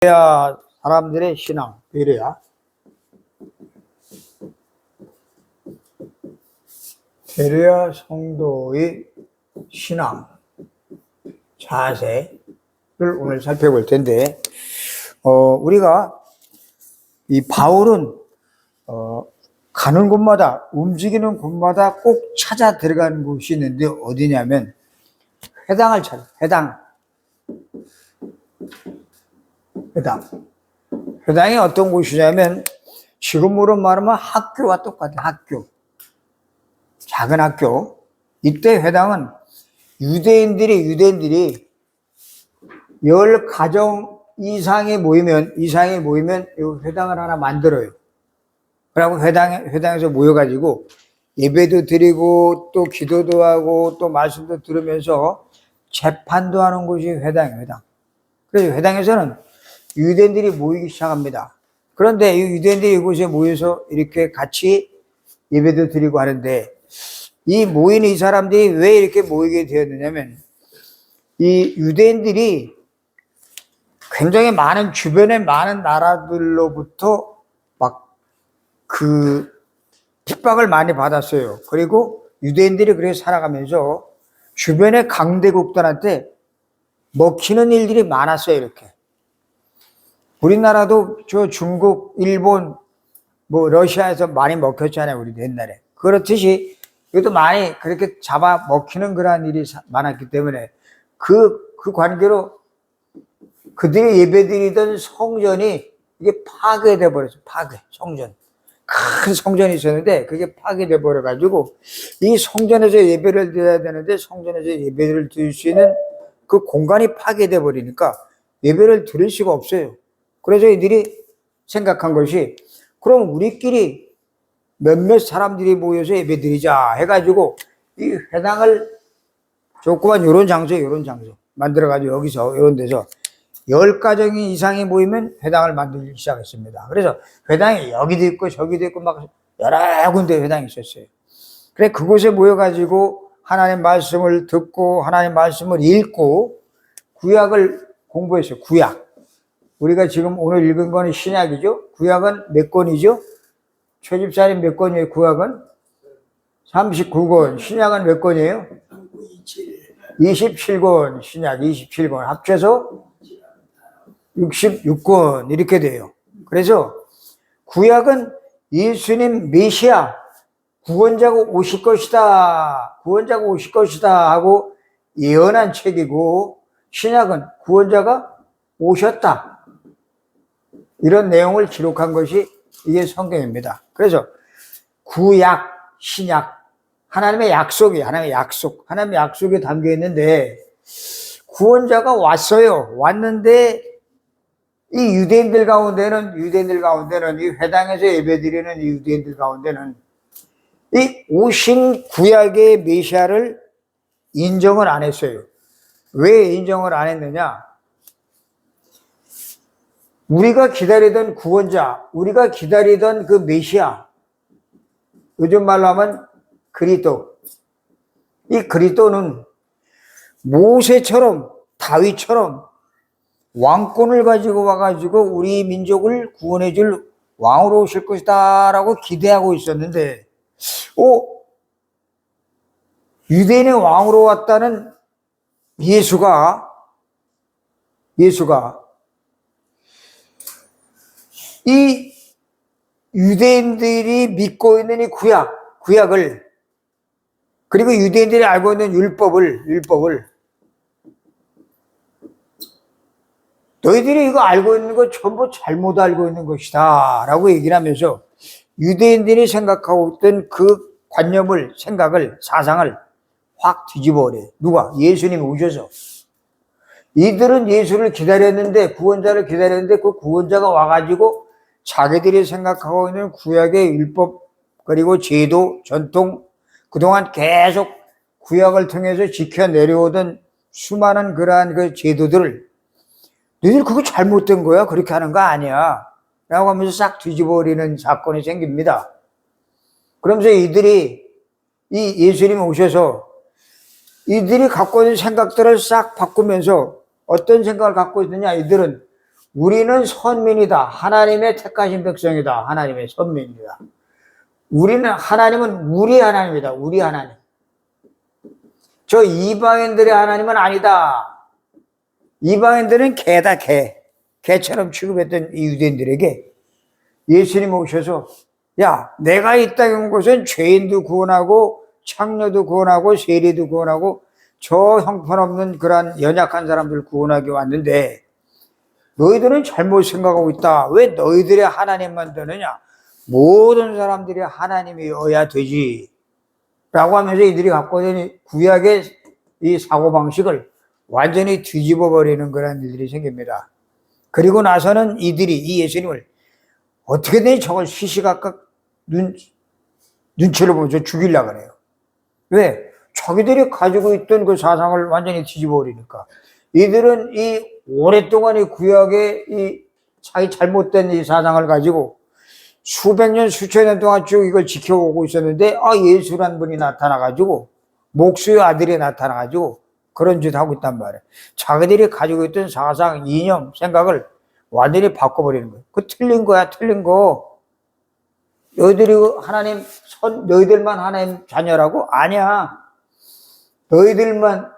베레아 사람들의 신앙, 베레아 성도의 신앙, 자세를 오늘 살펴볼 텐데, 우리가 이 바울은 가는 곳마다, 움직이는 곳마다 꼭 찾아 들어가는 곳이 있는데 어디냐면 회당을 찾아. 회당이 어떤 곳이냐면 지금으로 말하면 학교와 똑같아. 학교, 작은 학교. 이때 회당은 유대인들이 10가정 이상이 모이면 이 회당을 하나 만들어요. 그리고 회당에서 모여가지고 예배도 드리고 또 기도도 하고 또 말씀도 들으면서 재판도 하는 곳이 회당. 그래서 회당에서는 유대인들이 모이기 시작합니다. 그런데 이 유대인들이 이곳에 모여서 이렇게 같이 예배도 드리고 하는데, 이 모이는 이 사람들이 왜 이렇게 모이게 되었느냐면, 이 유대인들이 굉장히 많은, 주변에 많은 나라들로부터 핍박을 많이 받았어요. 그리고 유대인들이 그래서 살아가면서 주변의 강대국들한테 먹히는 일들이 많았어요. 이렇게 우리나라도 저 중국, 일본, 러시아에서 많이 먹혔잖아요. 우리 옛날에. 그렇듯이 이것도 많이 그렇게 잡아 먹히는 그러한 일이 많았기 때문에 그 관계로 그들이 예배드리던 성전이 이게 파괴돼 버렸어요. 성전. 큰 성전이 있었는데 그게 파괴돼 버려가지고 이 성전에서 예배를 드려야 되는데 성전에서 예배를 드릴 수 있는 그 공간이 파괴돼 버리니까 예배를 드릴 수가 없어요. 그래서 이들이 생각한 것이, 그럼 우리끼리 몇몇 사람들이 모여서 예배 드리자 해가지고 이 회당을 조그만 요런 장소 만들어가지고 여기서 이런 데서 10가정 이상이 모이면 회당을 만들기 시작했습니다. 그래서 회당이 여기도 있고 저기도 있고 막 여러 군데 회당이 있었어요. 그래 그곳에 모여가지고 하나님 말씀을 듣고 하나님 말씀을 읽고 구약을 공부했어요. 구약. 우리가 지금 오늘 읽은 거는 신약이죠. 구약은 몇 권이죠? 최 집사님 몇 권이에요? 구약은 39권. 신약은 몇 권이에요? 27권. 신약 27권. 합쳐서 66권 이렇게 돼요. 그래서 구약은 예수님 메시아 구원자가 오실 것이다 하고 예언한 책이고, 신약은 구원자가 오셨다 이런 내용을 기록한 것이 이게 성경입니다. 그래서 구약, 신약, 하나님의 약속이 담겨 있는데, 구원자가 왔어요. 왔는데 이 유대인들 가운데는 이 회당에서 예배드리는 이 유대인들 가운데는 이 오신 구약의 메시아를 인정을 안 했어요. 왜 인정을 안 했느냐? 우리가 기다리던 구원자, 우리가 기다리던 그 메시아, 요즘 말로 하면 그리스도. 이 그리스도는 모세처럼, 다윗처럼 왕권을 가지고 와가지고 우리 민족을 구원해 줄 왕으로 오실 것이다 라고 기대하고 있었는데, 유대인의 왕으로 왔다는 예수가 이 유대인들이 믿고 있는 이 구약을, 그리고 유대인들이 알고 있는 율법을 너희들이 이거 알고 있는 거 전부 잘못 알고 있는 것이다 라고 얘기를 하면서 유대인들이 생각하고 있던 그 관념을, 생각을, 사상을 확 뒤집어 버려요. 누가? 예수님이 오셔서. 이들은 예수를 기다렸는데, 구원자를 기다렸는데 그 구원자가 와가지고 자기들이 생각하고 있는 구약의 율법, 그리고 제도, 전통, 그동안 계속 구약을 통해서 지켜 내려오던 수많은 그러한 그 제도들을 너희들 그거 잘못된 거야, 그렇게 하는 거 아니야 라고 하면서 싹 뒤집어버리는 사건이 생깁니다. 그러면서 이들이 이 예수님이 오셔서 이들이 갖고 있는 생각들을 싹 바꾸면서 어떤 생각을 갖고 있느냐, 이들은 우리는 선민이다. 하나님의 택하신 백성이다. 하나님의 선민이다. 하나님은 우리 하나님이다. 우리 하나님. 저 이방인들의 하나님은 아니다. 이방인들은 개다, 개. 개처럼 취급했던 이 유대인들에게 예수님이 오셔서, 야, 내가 이 땅에 온 것은 죄인도 구원하고 창녀도 구원하고 세리도 구원하고 저 형편없는 그러한 연약한 사람들 구원하기 왔는데 너희들은 잘못 생각하고 있다. 왜 너희들의 하나님만 되느냐? 모든 사람들이 하나님이어야 되지. 라고 하면서 이들이 갖고 있는 구약의 이 사고방식을 완전히 뒤집어 버리는 그런 일들이 생깁니다. 그리고 나서는 이들이 이 예수님을 어떻게든 저걸 시시각각 눈치를 보면서 죽이려고 그래요. 왜? 자기들이 가지고 있던 그 사상을 완전히 뒤집어 버리니까. 이들은 이 오랫동안 이 구약의 이 자기 잘못된 이 사상을 가지고 수백 년, 수천 년 동안 쭉 이걸 지켜오고 있었는데, 예수란 분이 나타나가지고, 목수의 아들이 나타나가지고, 그런 짓 하고 있단 말이에요. 자기들이 가지고 있던 사상, 이념, 생각을 완전히 바꿔버리는 거예요. 그 틀린 거야, 틀린 거. 너희들이 너희들만 하나님 자녀라고? 아니야. 너희들만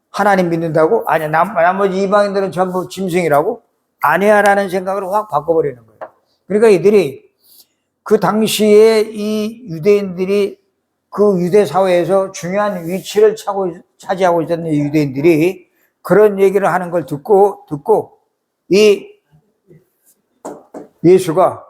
하나님 믿는다고? 아니야. 나머지 이방인들은 전부 짐승이라고? 아니야. 라는 생각을 확 바꿔버리는 거예요. 그러니까 이들이 그 당시에 이 유대인들이 그 유대 사회에서 중요한 위치를 차지하고 있었던 이 유대인들이 그런 얘기를 하는 걸 듣고 이 예수가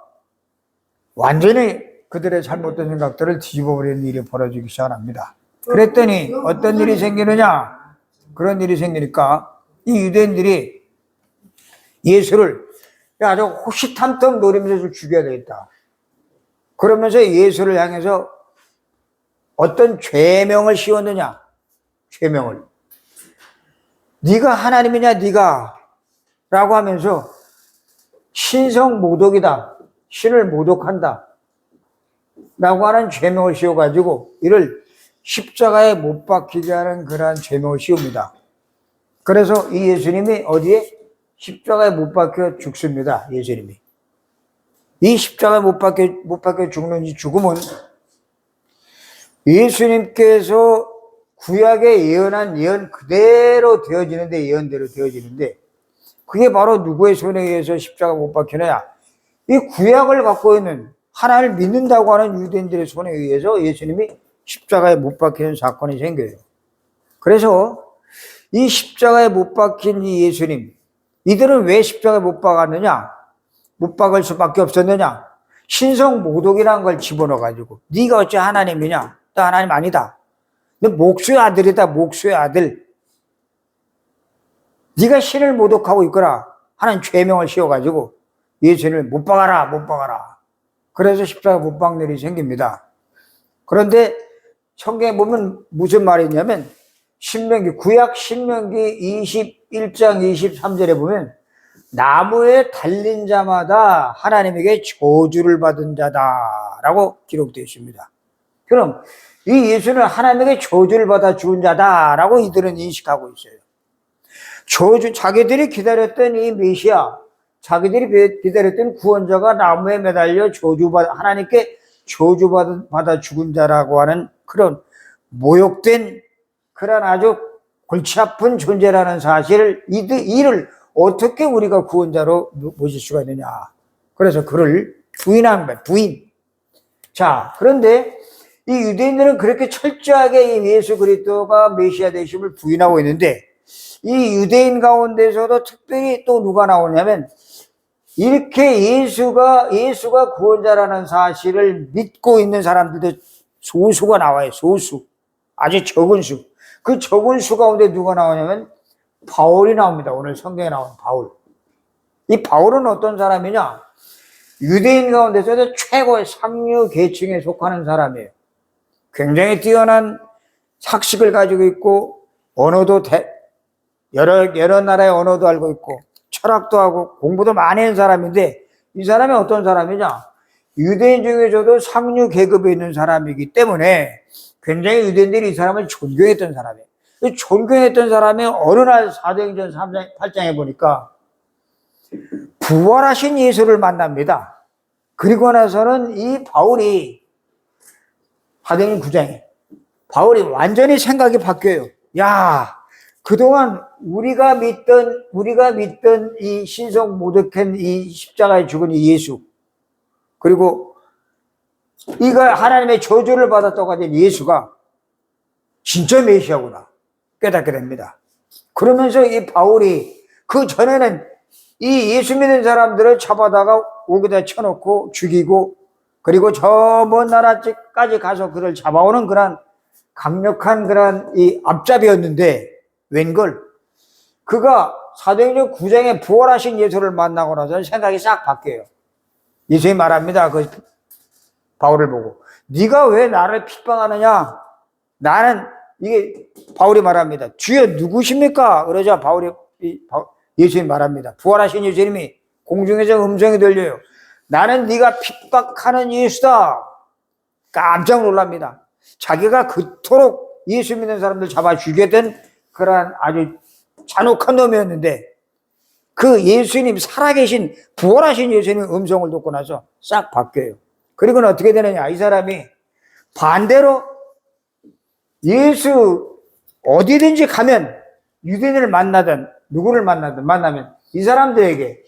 완전히 그들의 잘못된 생각들을 뒤집어버리는 일이 벌어지기 시작합니다. 그랬더니 어떤 일이 생기느냐? 그런 일이 생기니까 이 유대인들이 예수를 아주 호시탐탐 노리면서 죽여야 되겠다. 그러면서 예수를 향해서 어떤 죄명을 씌웠느냐? 죄명을. 네가 하나님이냐 네가? 라고 하면서 신성 모독이다. 신을 모독한다. 라고 하는 죄명을 씌워가지고 이를 십자가에 못 박히게 하는 그러한 죄명을 씌웁니다. 그래서 이 예수님이 어디에? 십자가에 못 박혀 죽습니다. 예수님이. 이 십자가에 못 박혀 죽는 이 죽음은 예수님께서 구약에 예언한 예언 그대로 되어지는데, 예언대로 되어지는데, 그게 바로 누구의 손에 의해서 십자가 못 박히느냐? 이 구약을 갖고 있는 하나님을 믿는다고 하는 유대인들의 손에 의해서 예수님이 십자가에 못 박히는 사건이 생겨요. 그래서 이 십자가에 못 박힌 이 예수님, 이들은 왜 십자가에 못 박았느냐? 못 박을 수밖에 없었느냐? 신성 모독이라는 걸 집어넣어가지고 네가 어찌 하나님이냐? 너 하나님 아니다. 너 목수의 아들이다. 목수의 아들. 네가 신을 모독하고 있거라 하는 죄명을 씌워가지고 예수님을 못 박아라, 못 박아라. 그래서 십자가 못 박는 일이 생깁니다. 그런데 성경에 보면 무슨 말이 있냐면 구약 신명기 21장 23절에 보면 나무에 달린 자마다 하나님에게 저주를 받은 자다라고 기록되어 있습니다. 그럼 이 예수는 하나님에게 저주를 받아 죽은 자다라고 이들은 인식하고 있어요. 자기들이 기다렸던 이 메시아, 자기들이 기다렸던 구원자가 나무에 매달려 하나님께 저주받아 죽은 자라고 하는 그런 모욕된 그런 아주 골치 아픈 존재라는 사실을 이를 어떻게 우리가 구원자로 모실 수가 있느냐. 그래서 그를 부인한 거예요. 부인. 자, 그런데 이 유대인들은 그렇게 철저하게 이 예수 그리스도가 메시아 되심을 부인하고 있는데 이 유대인 가운데서도 특별히 또 누가 나오냐면 이렇게 예수가 구원자라는 사실을 믿고 있는 사람들도 소수가 나와요. 소수. 아주 적은 수. 그 적은 수 가운데 누가 나오냐면 바울이 나옵니다. 오늘 성경에 나온 바울. 이 바울은 어떤 사람이냐? 유대인 가운데서도 최고의 상류 계층에 속하는 사람이에요. 굉장히 뛰어난 학식을 가지고 있고 언어도 여러 나라의 언어도 알고 있고 철학도 하고 공부도 많이 한 사람인데 이 사람이 어떤 사람이냐? 유대인 중에서도 상류 계급에 있는 사람이기 때문에 굉장히 유대인들이 이 사람을 존경했던 사람이에요. 존경했던 사람이 어느 날 사도행전 3장 8장에 보니까 부활하신 예수를 만납니다. 그리고 나서는 이 바울이 사도행전 9장에 바울이 완전히 생각이 바뀌어요. 야, 그동안 우리가 믿던 이 신성 모독한 이 십자가에 죽은 이 예수, 그리고 이가 하나님의 저주를 받았다고 하는 예수가 진짜 메시아구나 깨닫게 됩니다. 그러면서 이 바울이 그 전에는 이 예수 믿는 사람들을 잡아다가 옥에다 쳐놓고 죽이고, 그리고 저 먼 나라까지 가서 그를 잡아오는 그런 강력한 그런 이 앞잡이였는데, 웬걸 그가 사도행전 9장에 부활하신 예수를 만나고 나서 생각이 싹 바뀌어요. 예수님이 말합니다. 그 바울을 보고, 네가 왜 나를 핍박하느냐? 나는, 이게 바울이 말합니다. 주여 누구십니까? 그러자 예수님이 말합니다. 부활하신 예수님이 공중에서 음성이 들려요. 나는 네가 핍박하는 예수다. 깜짝 놀랍니다. 자기가 그토록 예수 믿는 사람들 잡아 죽였던 그런 아주 잔혹한 놈이었는데, 그 예수님, 살아계신 부활하신 예수님 음성을 듣고 나서 싹 바뀌어요. 그리고는 어떻게 되느냐? 이 사람이 반대로 예수 어디든지 가면, 유대인을 만나든 누구를 만나면 이 사람들에게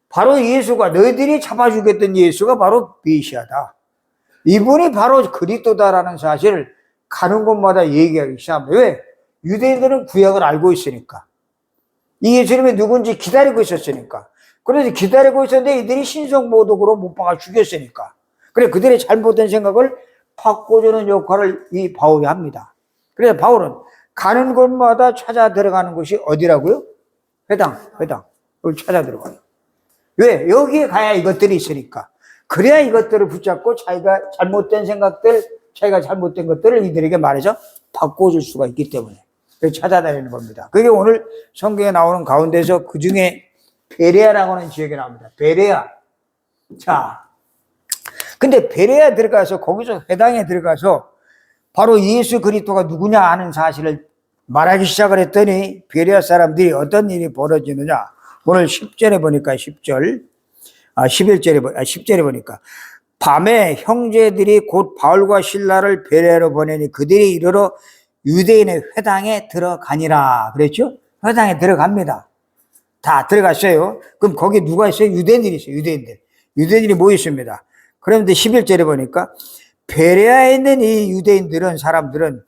바로 예수가, 너희들이 잡아 죽였던 예수가 바로 메시아다, 이분이 바로 그리스도다라는 사실을 가는 곳마다 얘기하기 시작합니다. 왜? 유대인들은 구약을 알고 있으니까, 이 예수님이 누군지 기다리고 있었으니까. 그래서 기다리고 있었는데 이들이 신성모독으로 못 박아 죽였으니까. 그래, 그들의 잘못된 생각을 바꿔주는 역할을 이 바울이 합니다. 그래서 바울은 가는 곳마다 찾아 들어가는 곳이 어디라고요? 회당. 여기 찾아 들어가요. 왜? 여기에 가야 이것들이 있으니까. 그래야 이것들을 붙잡고 자기가 잘못된 생각들, 자기가 잘못된 것들을 이들에게 말해서 바꿔줄 수가 있기 때문에 찾아다니는 겁니다. 그게 오늘 성경에 나오는 가운데서 그 중에 베레아라고 하는 지역에 나옵니다. 베레아. 자, 근데 베레아 들어가서, 거기서 회당에 들어가서 바로 예수 그리스도가 누구냐 하는 사실을 말하기 시작을 했더니, 베레아 사람들이 어떤 일이 벌어지느냐. 오늘 10절에 보니까 10절에 보니까 밤에 형제들이 곧 바울과 실라를 베레아로 보내니 그들이 이르러 유대인의 회당에 들어가니라 그랬죠? 회당에 들어갑니다. 다 들어갔어요. 그럼 거기 누가 있어요? 유대인들이 있어요. 유대인들이 모여 있습니다. 그런데 11절에 보니까 베레아에 있는 이 사람들은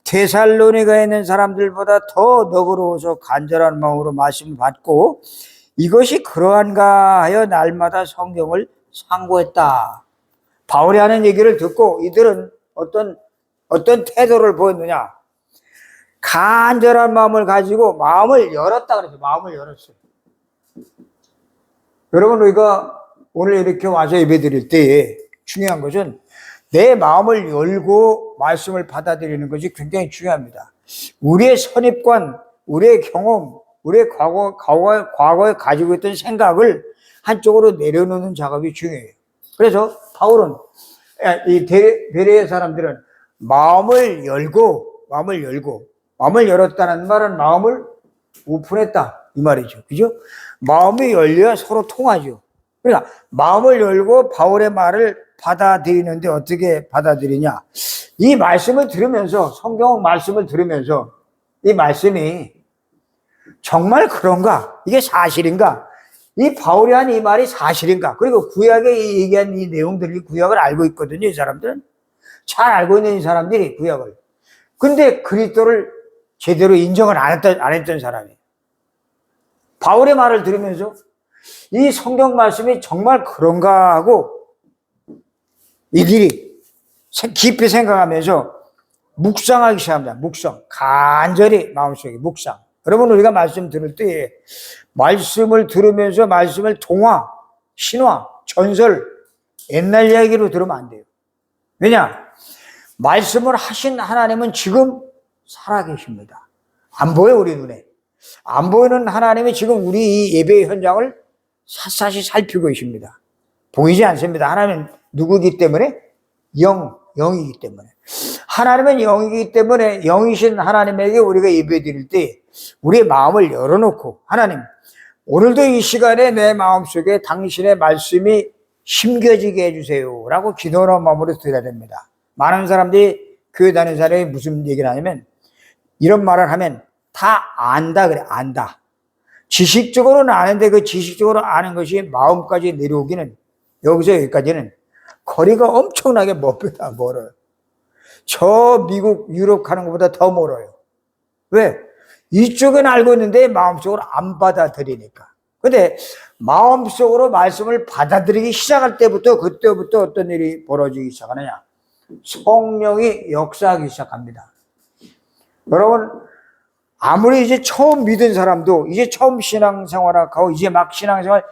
데살로니가에 있는 사람들보다 더 너그러워서 간절한 마음으로 말씀을 받고 이것이 그러한가 하여 날마다 성경을 상고했다. 바울이 하는 얘기를 듣고 이들은 어떤 태도를 보였느냐? 간절한 마음을 가지고 마음을 열었다 그래서 마음을 열었어요. 여러분, 우리가 오늘 이렇게 와서 예배드릴 때에 중요한 것은 내 마음을 열고 말씀을 받아들이는 것이 굉장히 중요합니다. 우리의 선입관, 우리의 경험, 우리의 과거에 가지고 있던 생각을 한쪽으로 내려놓는 작업이 중요해요. 그래서 바울은, 이 베레아 사람들은 마음을 열었다는 말은 마음을 오픈했다 이 말이죠. 그죠? 마음이 열려야 서로 통하죠. 그러니까 마음을 열고 바울의 말을 받아들이는데 어떻게 받아들이냐? 이 말씀을 들으면서, 성경 말씀을 들으면서 이 말씀이 정말 그런가? 이게 사실인가? 이 바울이 한 이 말이 사실인가? 그리고 구약에 얘기한 이 내용들이, 구약을 알고 있거든요. 이 사람들은 잘 알고 있는 이 사람들이 구약을. 근데 그리스도를 제대로 인정을 안 했던 사람이에요. 바울의 말을 들으면서 이 성경 말씀이 정말 그런가 하고 이들이 깊이 생각하면서 묵상하기 시작합니다. 간절히 마음속에 묵상. 여러분, 우리가 말씀 들을 때 말씀을 들으면서 말씀을 동화, 신화, 전설, 옛날 이야기로 들으면 안 돼요. 왜냐? 말씀을 하신 하나님은 지금 살아계십니다. 안 보여, 우리 눈에. 안 보이는 하나님이 지금 우리 이 예배의 현장을 샅샅이 살피고 계십니다. 보이지 않습니다. 하나님은 누구이기 때문에? 영이기 때문에. 하나님은 영이기 때문에 영이신 하나님에게 우리가 예배 드릴 때 우리의 마음을 열어놓고, 하나님, 오늘도 이 시간에 내 마음속에 당신의 말씀이 심겨지게 해주세요 라고 기도하는 마음으로 드려야 됩니다. 많은 사람들이 교회 다니는 사람이 무슨 얘기를 하냐면 이런 말을 하면 다 안다 그래. 안다. 지식적으로는 아는데 그 지식적으로 아는 것이 마음까지 내려오기는 여기서 여기까지는 거리가 엄청나게 멉니다. 멀어요. 저 미국, 유럽 가는 것보다 더 멀어요. 왜? 이쪽은 알고 있는데 마음속으로 안 받아들이니까. 근데 마음속으로 말씀을 받아들이기 시작할 때부터 그때부터 어떤 일이 벌어지기 시작하느냐? 성령이 역사하기 시작합니다. 여러분, 아무리 이제 처음 믿은 사람도, 이제 처음 신앙생활하고 이제 막 신앙생활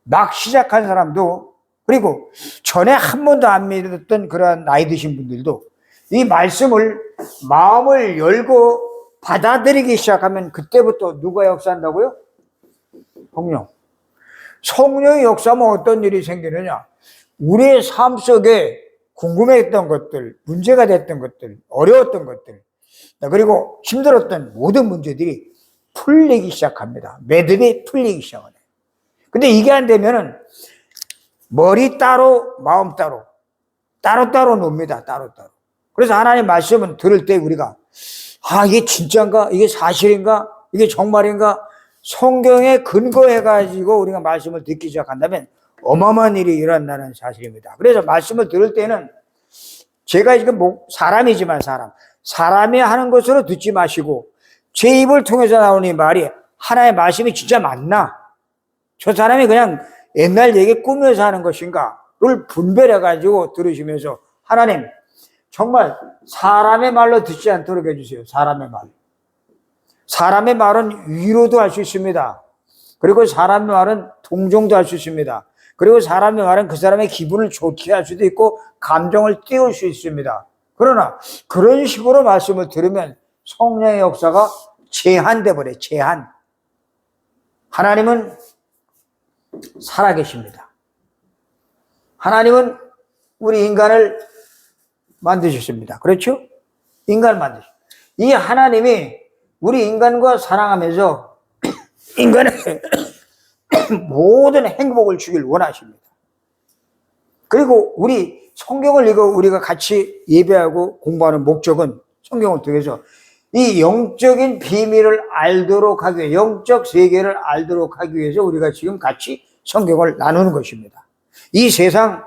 막 시작한 사람도, 그리고 전에 한 번도 안 믿었던 그런 나이 드신 분들도 이 말씀을 마음을 열고 받아들이기 시작하면 그때부터 누가 역사한다고요? 성령. 성령이 역사하면 어떤 일이 생기느냐? 우리의 삶 속에 궁금했던 것들, 문제가 됐던 것들, 어려웠던 것들, 그리고 힘들었던 모든 문제들이 풀리기 시작합니다. 매듭이 풀리기 시작하네. 근데 이게 안 되면은 머리 따로, 마음 따로, 따로따로 놉니다. 따로따로. 그래서 하나님 말씀은 들을 때 우리가 이게 진짜인가? 이게 사실인가? 이게 정말인가? 성경에 근거해가지고 우리가 말씀을 듣기 시작한다면 어마어마한 일이 일어난다는 사실입니다. 그래서 말씀을 들을 때는 제가 지금 사람이지만 사람이 하는 것으로 듣지 마시고 제 입을 통해서 나오는 이 말이 하나의 말씀이 진짜 맞나? 저 사람이 그냥 옛날 얘기 꾸며서 하는 것인가를 분별해가지고 들으시면서 하나님 정말 사람의 말로 듣지 않도록 해주세요. 사람의 말. 사람의 말은 위로도 할 수 있습니다. 그리고 사람의 말은 동정도 할 수 있습니다. 그리고 사람의 말은 그 사람의 기분을 좋게 할 수도 있고 감정을 띄울 수 있습니다. 그러나 그런 식으로 말씀을 들으면 성령의 역사가 제한돼 버려요. 제한. 하나님은 살아계십니다. 하나님은 우리 인간을 만드셨습니다. 그렇죠? 인간을 만드셨습니다. 이 하나님이 우리 인간과 사랑하면서 인간의 모든 행복을 주길 원하십니다. 그리고 우리 성경을 읽어 우리가 같이 예배하고 공부하는 목적은 성경을 통해서 이 영적인 비밀을 알도록 하기 위해, 영적 세계를 알도록 하기 위해서 우리가 지금 같이 성경을 나누는 것입니다. 이 세상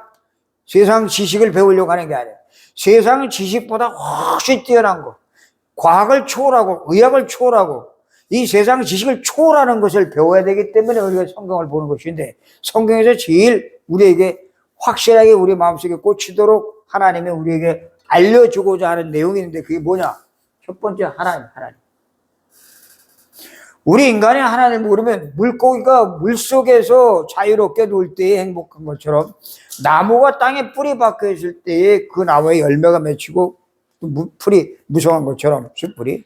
지식을 배우려고 하는 게 아니에요. 세상 지식보다 훨씬 뛰어난 것, 과학을 초월하고 의학을 초월하고 이 세상 지식을 초월하는 것을 배워야 되기 때문에 우리가 성경을 보는 것인데, 성경에서 제일 우리에게 확실하게 우리 마음속에 꽂히도록 하나님이 우리에게 알려주고자 하는 내용이 있는데 그게 뭐냐? 첫 번째, 하나님. 우리 인간이 하나님 모르면 물고기가 물속에서 자유롭게 놀 때에 행복한 것처럼 나무가 땅에 뿌리 박혀 있을 때에 그 나무에 열매가 맺히고 풀이 무성한 것처럼 숯불이,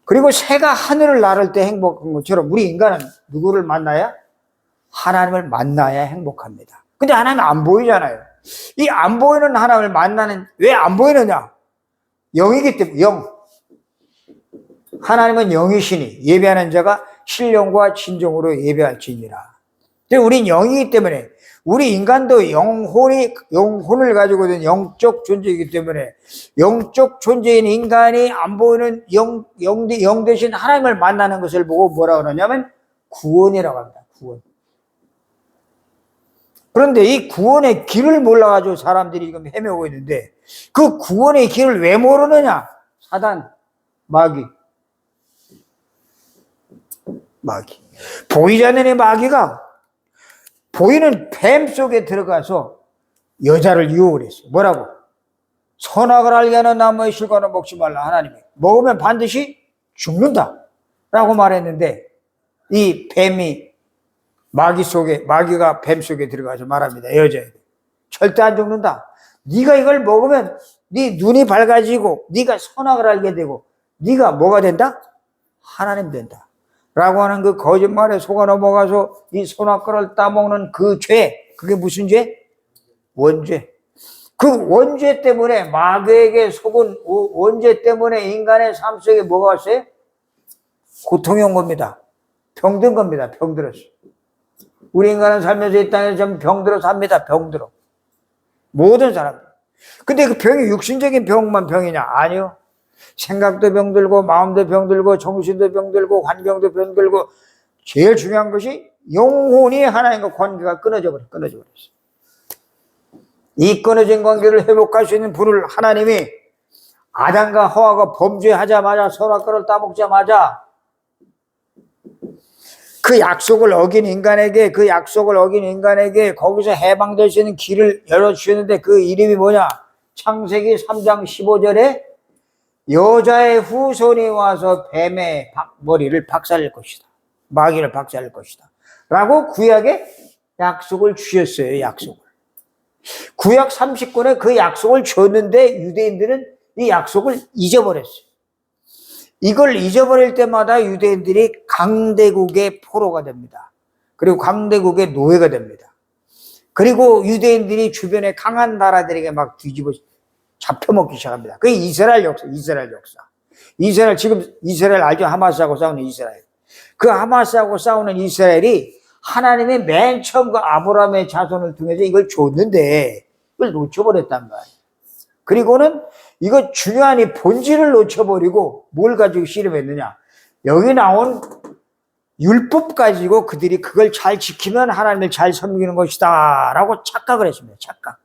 그리고 새가 하늘을 나를 때 행복한 것처럼 우리 인간은 누구를 만나야? 하나님을 만나야 행복합니다. 근데 하나님은 안 보이잖아요. 이 안 보이는 하나님을 만나는, 왜 안 보이느냐? 영이기 때문에. 영. 하나님은 영이시니 예배하는 자가 신령과 진정으로 예배할지니라. 근데 우린 영이기 때문에, 우리 인간도 영혼을 가지고 있는 영적 존재이기 때문에 영적 존재인 인간이 안 보이는 영 대신 하나님을 만나는 것을 보고 뭐라고 그러냐면 구원이라고 합니다. 구원. 그런데 이 구원의 길을 몰라가지고 사람들이 지금 헤매고 있는데, 그 구원의 길을 왜 모르느냐? 사단, 마귀. 보이지 않는 이 마귀가 보이는 뱀 속에 들어가서 여자를 유혹을 했어요. 뭐라고? 선악을 알게 하는 나무의 실과는 먹지 말라. 하나님이 먹으면 반드시 죽는다 라고 말했는데, 이 뱀이 마귀가 뱀 속에 들어가서 말합니다. 여자에게 절대 안 죽는다. 네가 이걸 먹으면 네 눈이 밝아지고 네가 선악을 알게 되고 네가 뭐가 된다? 하나님 된다 라고 하는 그 거짓말에 속아 넘어가서 이 선악과를 따먹는 그 죄, 그게 무슨 죄? 원죄. 그 원죄 때문에, 마귀에게 속은 원죄 때문에 인간의 삶 속에 뭐가 왔어요? 고통이 온 겁니다. 병든 겁니다. 병들었어. 우리 인간은 살면서 이 땅에서 좀 병들어 삽니다. 병들어. 모든 사람들. 근데 그 병이 육신적인 병만 병이냐? 아니요. 생각도 병들고 마음도 병들고 정신도 병들고 환경도 병들고 제일 중요한 것이 영혼이 하나님과 관계가 끊어져 버렸어. 이 끊어진 관계를 회복할 수 있는 분을 하나님이 아담과 하와가 범죄하자마자 선악과를 따먹자마자 그 약속을 어긴 인간에게 거기서 해방될 수 있는 길을 열어주셨는데 그 이름이 뭐냐? 창세기 3장 15절에 여자의 후손이 와서 뱀의 머리를 박살낼 것이다. 마귀를 박살낼 것이다. 라고 구약에 약속을 주셨어요. 약속을. 구약 30권에 그 약속을 줬는데 유대인들은 이 약속을 잊어버렸어요. 이걸 잊어버릴 때마다 유대인들이 강대국의 포로가 됩니다. 그리고 강대국의 노예가 됩니다. 그리고 유대인들이 주변에 강한 나라들에게 막 뒤집어 잡혀먹기 시작합니다. 그게 이스라엘 역사. 지금 이스라엘 알죠? 하마스하고 싸우는 이스라엘. 그 하마스하고 싸우는 이스라엘이 하나님의 맨 처음 그 아브라함의 자손을 통해서 이걸 줬는데 이걸 놓쳐버렸단 말이에요. 그리고는 이거 중요한 이 본질을 놓쳐버리고 뭘 가지고 씨름했느냐? 여기 나온 율법 가지고 그들이 그걸 잘 지키면 하나님을 잘 섬기는 것이다 라고 착각을 했습니다. 착각.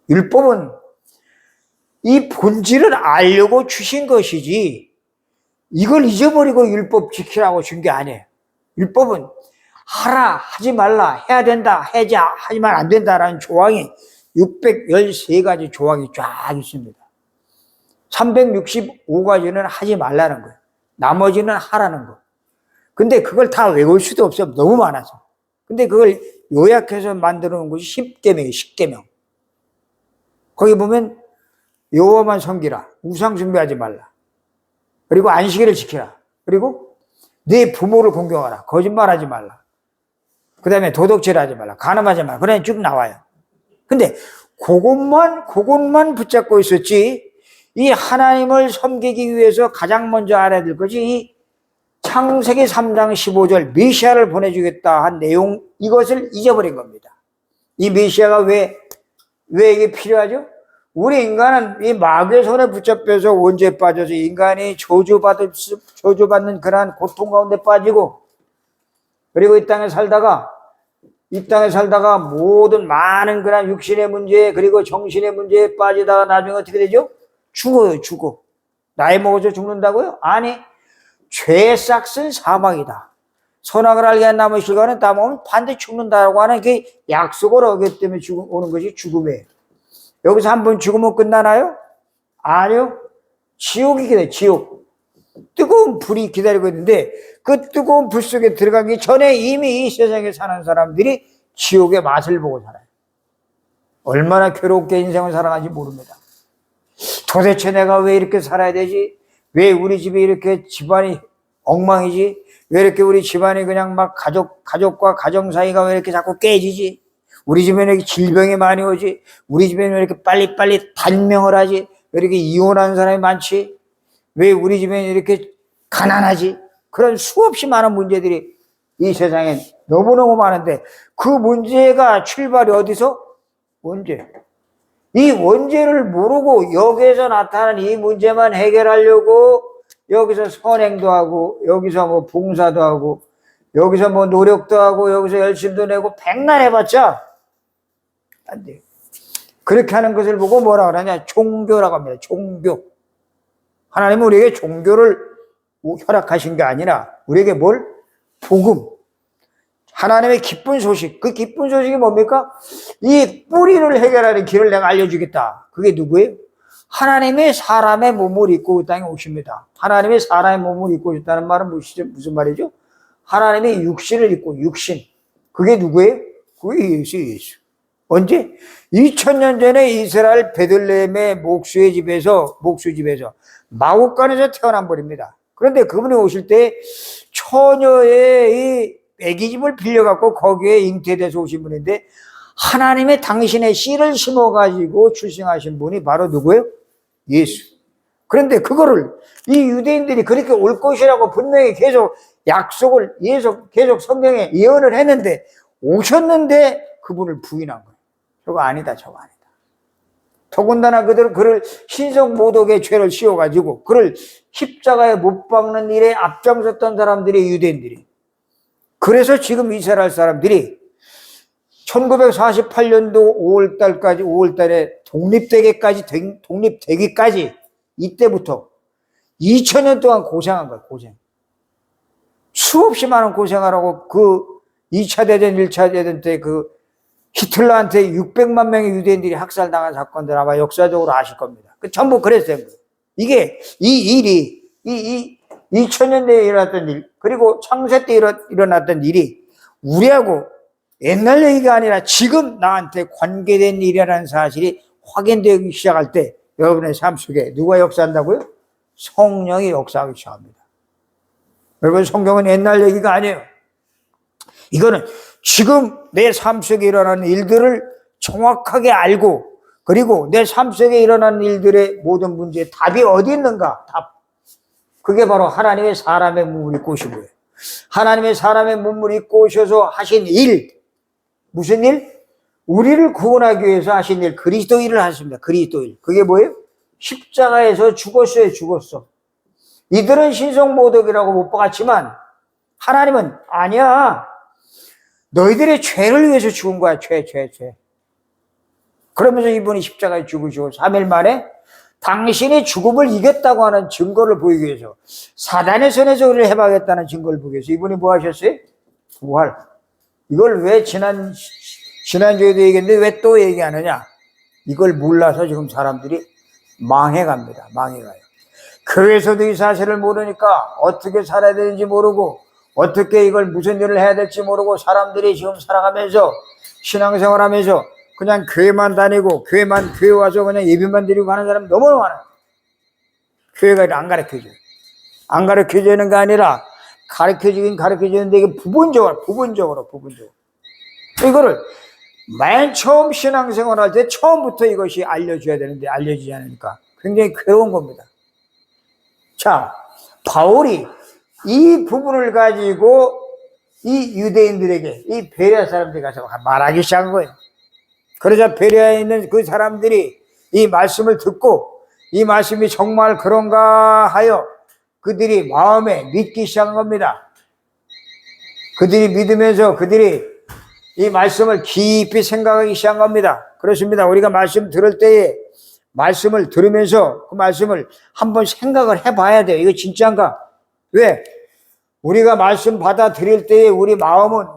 율법은 이 본질을 알려고 주신 것이지 이걸 잊어버리고 율법 지키라고 준 게 아니에요. 율법은 하라, 하지 말라, 해야 된다, 하지만 안 된다라는 조항이 613가지 조항이 쫙 있습니다. 365가지는 하지 말라는 거예요. 나머지는 하라는 거. 근데 그걸 다 외울 수도 없어요. 너무 많아서. 근데 그걸 요약해서 만들어 놓은 것이 10계명이에요. 10계명. 거기 보면 여호와만 섬기라. 우상 숭배하지 말라. 그리고 안식일을 지키라. 그리고 네 부모를 공경하라. 거짓말하지 말라. 그 다음에 도덕질하지 말라. 간음하지 말라. 그래 쭉 나와요. 근데 그것만 붙잡고 있었지 이 하나님을 섬기기 위해서 가장 먼저 알아야 될 것이 이 창세기 3장 15절 메시아를 보내주겠다 한 내용 이것을 잊어버린 겁니다. 이 메시아가 왜 이게 필요하죠? 우리 인간은 이 마귀의 손에 붙잡혀서 원죄에 빠져서 인간이 저주받는 그러한 고통 가운데 빠지고 그리고 이 땅에 살다가 모든 많은 그런 육신의 문제 그리고 정신의 문제에 빠지다가 나중에 어떻게 되죠? 죽어. 나이 먹어서 죽는다고요? 아니, 죄의 싹은 사망이다. 선악을 알게 한 나무 실과는 따먹으면 반드시 죽는다라고 하는 그 약속을 어겼기 때문에 오는 것이 죽음이에요. 여기서 한번 죽으면 끝나나요? 아니요. 지옥이 기다려요. 지옥. 뜨거운 불이 기다리고 있는데 그 뜨거운 불 속에 들어가기 전에 이미 이 세상에 사는 사람들이 지옥의 맛을 보고 살아요. 얼마나 괴롭게 인생을 살아가는지 모릅니다. 도대체 내가 왜 이렇게 살아야 되지? 왜 우리 집이 이렇게 집안이 엉망이지? 왜 이렇게 우리 집안이 그냥 막 가족과 가정 사이가 왜 이렇게 자꾸 깨지지? 우리 집에는 이렇게 질병이 많이 오지? 우리 집에는 왜 이렇게 빨리빨리 단명을 하지? 왜 이렇게 이혼하는 사람이 많지? 왜 우리 집에는 이렇게 가난하지? 그런 수없이 많은 문제들이 이 세상에 너무너무 많은데 그 문제가 출발이 어디서? 원죄. 이 원죄를 모르고 여기에서 나타나는 이 문제만 해결하려고 여기서 선행도 하고 여기서 뭐 봉사도 하고 여기서 뭐 노력도 하고 여기서 열심도 내고 백날 해봤자 안 돼요. 그렇게 하는 것을 보고 뭐라 그러냐? 종교라고 합니다. 종교. 하나님은 우리에게 종교를 허락하신 게 아니라 우리에게 뭘? 복음. 하나님의 기쁜 소식. 그 기쁜 소식이 뭡니까? 이 뿌리를 해결하는 길을 내가 알려주겠다. 그게 누구예요? 하나님의 사람의 몸을 입고 이 땅에 오십니다. 하나님의 사람의 몸을 입고 오셨다는 말은 무슨 말이죠? 하나님의 육신을 입고 육신. 그게 누구예요? 그게 예수. 언제? 2000년 전에 이스라엘 베들레헴의 목수 집에서 마국간에서 태어난 분입니다. 그런데 그분이 오실 때 처녀의 이 애기집을 빌려갖고 거기에 잉태돼서 오신 분인데 하나님의 당신의 씨를 심어가지고 출생하신 분이 바로 누구예요? 예수. 그런데 그거를 이 유대인들이 그렇게 올 것이라고 분명히 계속 약속을 계속 성경에 예언을 했는데 오셨는데 그분을 부인한 거예요. 저거 아니다, 저거 아니다. 더군다나 그를 신성모독의 죄를 씌워가지고 그를 십자가에 못 박는 일에 앞장섰던 사람들이 유대인들이. 그래서 지금 이스라엘 사람들이 1948년도 5월달에 독립되기까지 이때부터 2000년 동안 고생한 거예요, 고생. 수없이 많은 고생하라고 그 2차 대전, 1차 대전 때 그 히틀러한테 600만 명의 유대인들이 학살당한 사건들 아마 역사적으로 아실 겁니다. 전부 그랬어요. 이게, 이 일이, 2000년대에 일어났던 일, 그리고 창세 때 일어났던 일이 우리하고 옛날 얘기가 아니라 지금 나한테 관계된 일이라는 사실이 확인되기 시작할 때 여러분의 삶 속에 누가 역사한다고요? 성령이 역사하기 시작합니다. 여러분, 성경은 옛날 얘기가 아니에요. 이거는 지금 내 삶 속에 일어나는 일들을 정확하게 알고, 그리고 내 삶 속에 일어나는 일들의 모든 문제의 답이 어디 있는가? 답. 그게 바로 하나님의 사람의 몸을 입고 오신 거예요. 하나님의 사람의 몸을 입고 오셔서 하신 일. 무슨 일? 우리를 구원하기 위해서 하신 일, 그리스도 일을 하십니다. 그리스도 일. 그게 뭐예요? 십자가에서 죽었어요, 죽었어. 이들은 신성모독이라고 못 박았지만 하나님은 아니야. 너희들의 죄를 위해서 죽은 거야, 죄. 그러면서 이분이 십자가에 죽으시고 3일 만에 당신이 죽음을 이겼다고 하는 증거를 보이기 위해서, 사단의 손에서 우리를 해방했다는 증거를 보이기 위해서 이분이 뭐 하셨어요? 부활. 이걸 왜 지난주에도 얘기했는데 왜 또 얘기하느냐? 이걸 몰라서 지금 사람들이 망해갑니다. 망해가요. 교회에서도 이 사실을 모르니까 어떻게 살아야 되는지 모르고, 어떻게 이걸 무슨 일을 해야 될지 모르고 사람들이 지금 살아가면서 신앙생활 하면서 그냥 교회만 다니고 교회 와서 그냥 예배만 드리고 하는 사람이 너무 많아요. 교회가 안 가르쳐줘요. 안 가르쳐주는 게 아니라 가르쳐주긴 가르쳐주는데 이게 부분적으로. 이거를 맨 처음 신앙생활 할 때 처음부터 이것이 알려줘야 되는데 알려지지 않으니까 굉장히 괴로운 겁니다. 자, 바울이 이 부분을 가지고 이 유대인들에게, 이 베레아 사람들이 가서 말하기 시작한 거예요. 그러자 베레아에 있는 그 사람들이 이 말씀을 듣고 이 말씀이 정말 그런가 하여 그들이 마음에 믿기 시작한 겁니다. 그들이 믿으면서 그들이 이 말씀을 깊이 생각하기 시작한 겁니다. 그렇습니다. 우리가 말씀 들을 때에 말씀을 들으면서 그 말씀을 한번 생각을 해봐야 돼요. 이거 진짜인가? 왜? 우리가 말씀 받아들일 때에 우리 마음은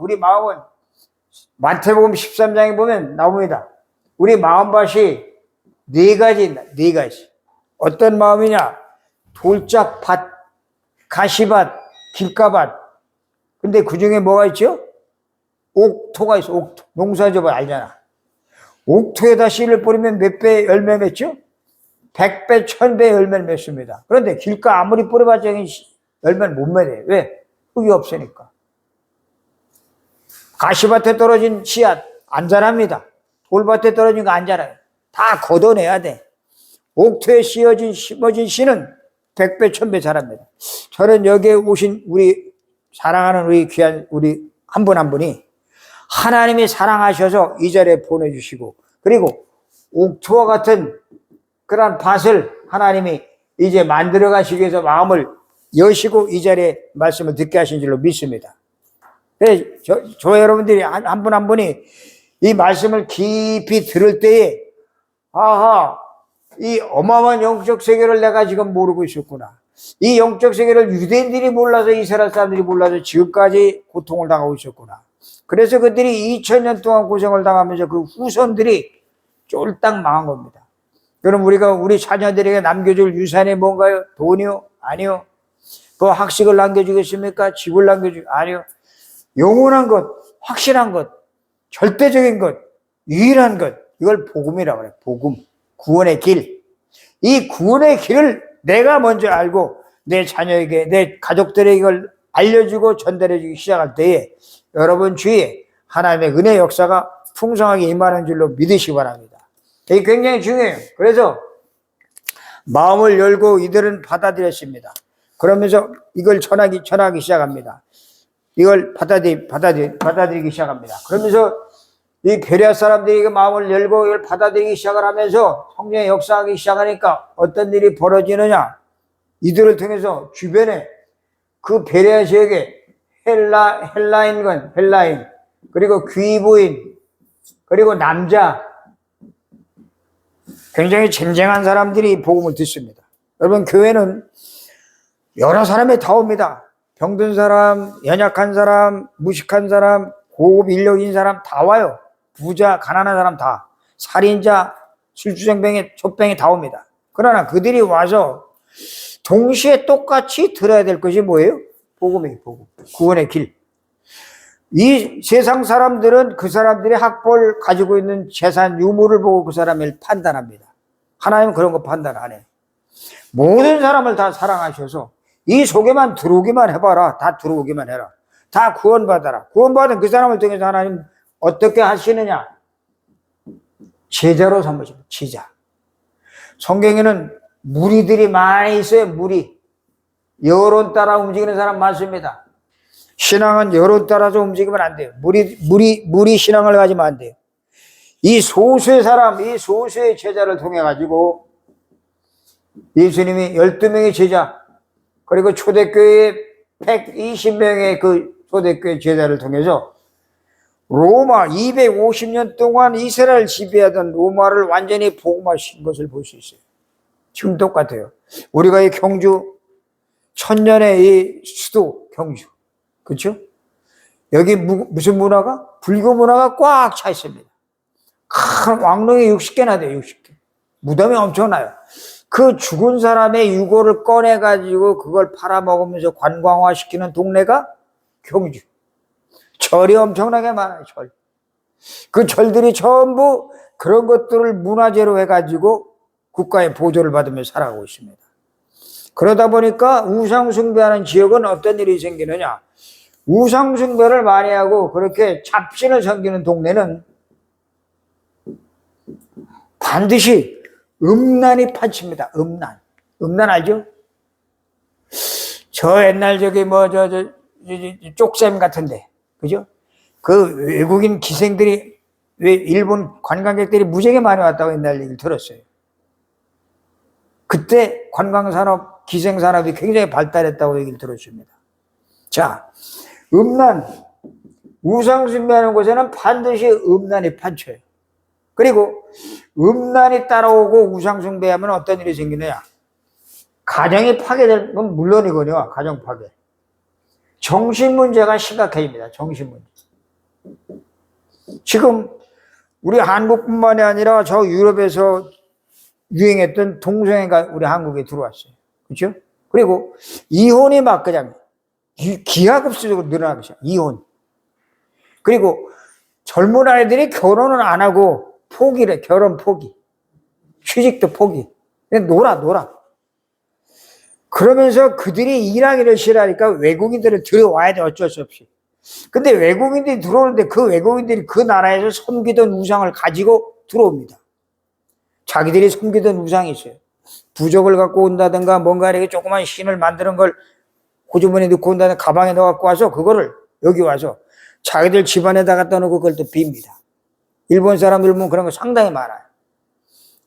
마태복음 13장에 보면 나옵니다. 우리 마음밭이 네 가지. 어떤 마음이냐? 돌짝밭, 가시밭, 길가밭. 근데 그 중에 뭐가 있죠? 옥토가 있어. 옥토. 농사져봐 알잖아. 옥토에다 씨를 뿌리면 몇 배 열매 맺죠? 100배, 1000배 열매를 맺습니다. 그런데 길가 아무리 뿌려봤자 열매를 못 맺어요. 왜? 흙이 없으니까. 가시밭에 떨어진 씨앗 안 자랍니다. 돌밭에 떨어진 거 안 자라요. 다 걷어내야 돼. 옥토에 심어진 씨는 100배, 1000배 자랍니다. 저는 여기에 오신 우리 사랑하는 우리 귀한 우리 한 분 한 분이 하나님이 사랑하셔서 이 자리에 보내주시고, 그리고 옥토와 같은 그런 밭을 하나님이 이제 만들어 가시기 위해서 마음을 여시고 이 자리에 말씀을 듣게 하신 줄로 믿습니다. 그래서 저 여러분들이 한 분 한 분이 이 말씀을 깊이 들을 때에 아하, 이 어마어마한 영적 세계를 내가 지금 모르고 있었구나. 이 영적 세계를 유대인들이 몰라서, 이스라엘 사람들이 몰라서 지금까지 고통을 당하고 있었구나. 그래서 그들이 2000년 동안 고생을 당하면서 그 후손들이 쫄딱 망한 겁니다. 그럼 우리가 우리 자녀들에게 남겨줄 유산이 뭔가요? 돈이요? 아니요. 그 학식을 남겨주겠습니까? 집을 아니요. 영원한 것, 확실한 것, 절대적인 것, 유일한 것, 이걸 복음이라고 그래요. 복음, 구원의 길. 이 구원의 길을 내가 먼저 알고 내 자녀에게, 내 가족들에게 이걸 알려주고 전달해주기 시작할 때에 여러분 주위에 하나님의 은혜 역사가 풍성하게 임하는 줄로 믿으시기 바랍니다. 이게 굉장히 중요해요. 그래서 마음을 열고 이들은 받아들였습니다. 그러면서 이걸 전하기 시작합니다. 이걸 받아들이기 시작합니다. 그러면서 이 베레아 사람들이 마음을 열고 이걸 받아들이기 시작을 하면서 성령의 역사하기 시작하니까 어떤 일이 벌어지느냐? 이들을 통해서 주변에 그 베레아 지역에 헬라인, 그리고 귀부인, 그리고 남자, 굉장히 쟁쟁한 사람들이 복음을 듣습니다. 여러분, 교회는 여러 사람이 다 옵니다. 병든 사람, 연약한 사람, 무식한 사람, 고급 인력인 사람 다 와요. 부자, 가난한 사람 다. 살인자, 술주정뱅이, 족뱅이 다 옵니다. 그러나 그들이 와서 동시에 똑같이 들어야 될 것이 뭐예요? 복음이에요, 복음. 구원의 길. 이 세상 사람들은 그 사람들이 학벌 가지고 있는 재산, 유물을 보고 그 사람을 판단합니다. 하나님은 그런 거 판단 안 해. 모든 사람을 다 사랑하셔서 이 속에만 들어오기만 해봐라. 다 들어오기만 해라. 다 구원받아라. 구원받은 그 사람을 통해서 하나님 어떻게 하시느냐? 제자로 삼으십니다. 제자. 성경에는 무리들이 많이 있어요. 무리. 여론 따라 움직이는 사람 많습니다. 신앙은 여론 따라서 움직이면 안 돼요. 무리 신앙을 가지면 안 돼요. 이 소수의 사람, 이 소수의 제자를 통해 가지고 예수님이 12명의 제자, 그리고 초대교회 120명의 그 초대교회 제자를 통해서 로마 250년 동안 이스라엘 지배하던 로마를 완전히 복음화시킨 것을 볼 수 있어요. 지금 똑같아요. 우리가 이 경주, 천년의 이 수도 경주, 그렇죠? 여기 무슨 문화가? 불교 문화가 꽉 차 있습니다. 큰 왕릉이 60개나 돼요. 60개. 무덤이 엄청나요. 그 죽은 사람의 유골을 꺼내가지고 그걸 팔아먹으면서 관광화시키는 동네가 경주. 절이 엄청나게 많아요. 절. 그 절들이 전부 그런 것들을 문화재로 해가지고 국가의 보조를 받으며 살아가고 있습니다. 그러다 보니까 우상숭배하는 지역은 어떤 일이 생기느냐? 우상숭배를 많이 하고 그렇게 잡신을 섬기는 동네는 반드시 음란이 판칩니다. 음란 알죠? 저 옛날 쪽샘 같은데, 그죠? 그 외국인 기생들이, 왜 일본 관광객들이 무지하게 많이 왔다고 옛날 얘기를 들었어요. 그때 관광산업, 기생산업이 굉장히 발달했다고 얘기를 들었습니다. 자, 음란, 우상숭배하는 곳에는 반드시 음란이 판쳐요. 그리고 음란이 따라오고 우상숭배하면 어떤 일이 생기느냐? 가정이 파괴되는 건 물론이거든요. 가정 파괴. 정신 문제가 심각해집니다. 정신 문제. 지금 우리 한국뿐만이 아니라 저 유럽에서 유행했던 동성애가 우리 한국에 들어왔어요. 그렇죠? 그리고 이혼이 막 그냥 기하급수적으로 늘어나기 시작. 이혼. 그리고 젊은 아이들이 결혼을 안 하고 포기래. 결혼 포기. 취직도 포기. 그냥 놀아. 그러면서 그들이 일하기를 싫어하니까 외국인들을 들어와야 돼. 어쩔 수 없이. 근데 외국인들이 들어오는데 그 외국인들이 그 나라에서 섬기던 우상을 가지고 들어옵니다. 자기들이 섬기던 우상이 있어요. 부적을 갖고 온다든가 뭔가 이렇게 조그만 신을 만드는 걸 호주머니에 넣고 온다든가 가방에 넣어 갖고 와서 그거를 여기 와서 자기들 집안에다 갖다 놓고 그걸 또 빕니다. 일본 사람들 보면 그런 거 상당히 많아요.